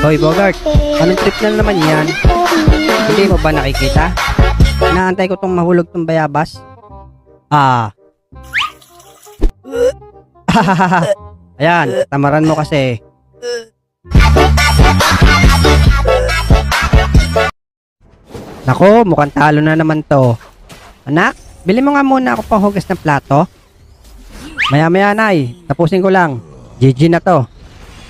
Hoy Bogart, anong trip na naman yan? Hindi mo ba nakikita? Inaantay ko tong mahulog tong bayabas. Ah. Ayan, tamaran mo kasi. Nako, mukhang talo na naman to. Anak, bili mo nga muna ako panghugas ng plato. Maya-maya, Nay. Tapusin ko lang. GG na to.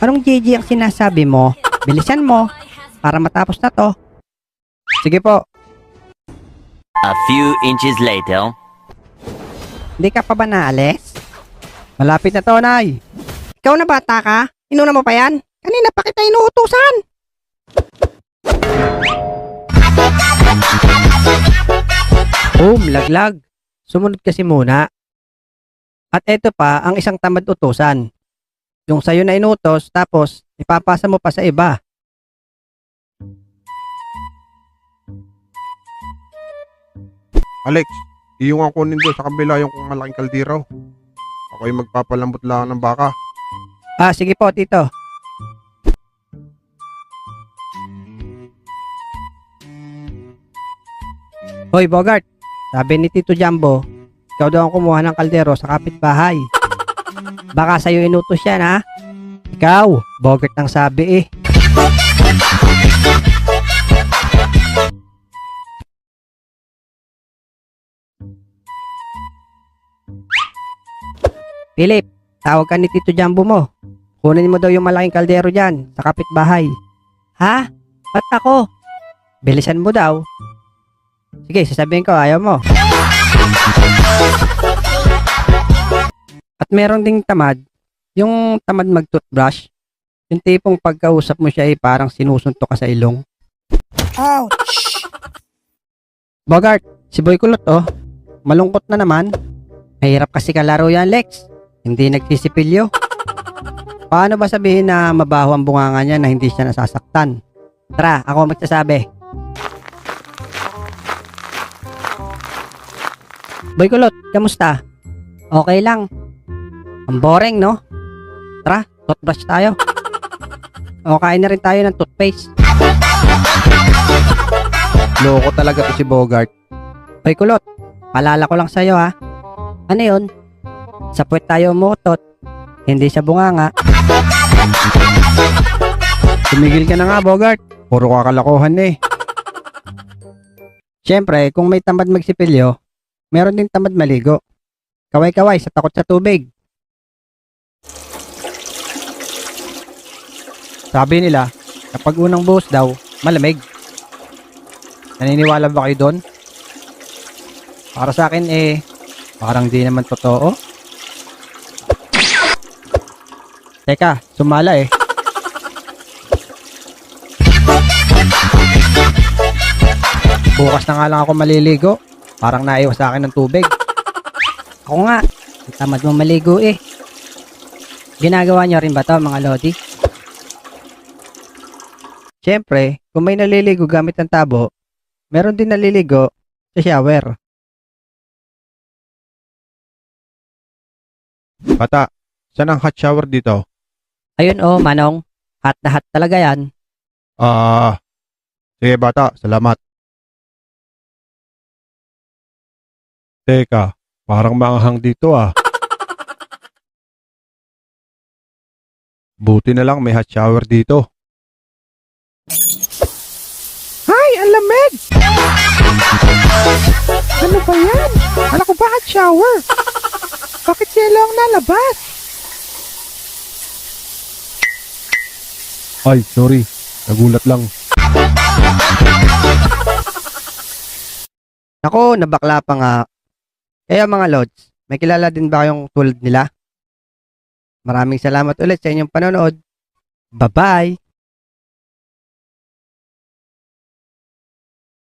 Anong GG ang sinasabi mo? Bilisan mo para matapos na to. Sige po. A few inches later. Hindi ka pa ba naalis? Malapit na to, Nay. Ikaw na bata ka? Inuna mo pa yan? Kanina pa kita inuutusan. Laglag. Sumunod kasi muna. At eto pa ang isang tamad utusan. Yung sa'yo na inutos, tapos ipapasa mo pa sa iba. Alex, iyong ang kunin doon sa kabila yung malaking kaldero. Ako ay magpapalambot lang ng baka. Ah, sige po, tito. Hoy, Bogart. Sabi ni Tito Jumbo, ikaw daw ang kumuha ng kaldero sa kapitbahay. Baka sa'yo inutos yan, ha? Ikaw, Bogart ang sabi eh. Philip, tawag ka ni Tito Jumbo mo. Kunin mo daw yung malaking kaldero dyan sa kapitbahay. Ha? Ba't ako? Bilisan mo daw. Sige, sasabihin ko, ayaw mo. At meron ding tamad, yung tamad mag-toothbrush, yung tipong pagkausap mo siya parang sinusuntok ka sa ilong. Ouch! Bogart, si Boy Kulot malungkot na naman. Mahirap kasi kalaro yan, Lex. Hindi nagsisipilyo. Paano ba sabihin na mabaho ang bunganga niya na hindi siya nasasaktan? Tara, ako magsasabi. Boy Kulot, kamusta? Okay lang. Ang boring, no? Tara, toothbrush tayo. O, kain na rin tayo ng toothpaste. Loko talaga to si Bogart. Boy Kulot, palala ko lang sa'yo ha. Ano yun? Sa puwet tayo umutot, hindi sa bunganga. Tumigil ka na nga, Bogart. Puro kakalokohan eh. Siyempre, kung may tamad magsipilyo, meron din tamad maligo. Kaway-kaway sa takot sa tubig. Sabi nila, kapag unang buhos daw, malamig. Naniniwala ba kayo doon? Para sa akin parang di naman totoo. Teka, sumala Bukas na nga lang ako maliligo. Parang naiwas sa akin ng tubig. Ako nga, tamad mo maligo Ginagawa niyo rin ba to mga lodi? Siyempre, kung may naliligo gamit ng tabo, meron din naliligo sa shower. Bata, saan ang hot shower dito? Ayun Manong. Hot na hot talaga yan. Sige bata, salamat. Teka, parang maanghang dito Buti na lang may hot shower dito. Ay, ang lamig! Ano ba yan? Alam ko ba hot shower? Bakit sila ang nalabas? Ay, sorry. Nagulat lang. Ako, nabakla pa nga. Kaya mga lods, may kilala din ba kayong tulad nila? Maraming salamat ulit sa inyong panonood. Bye-bye!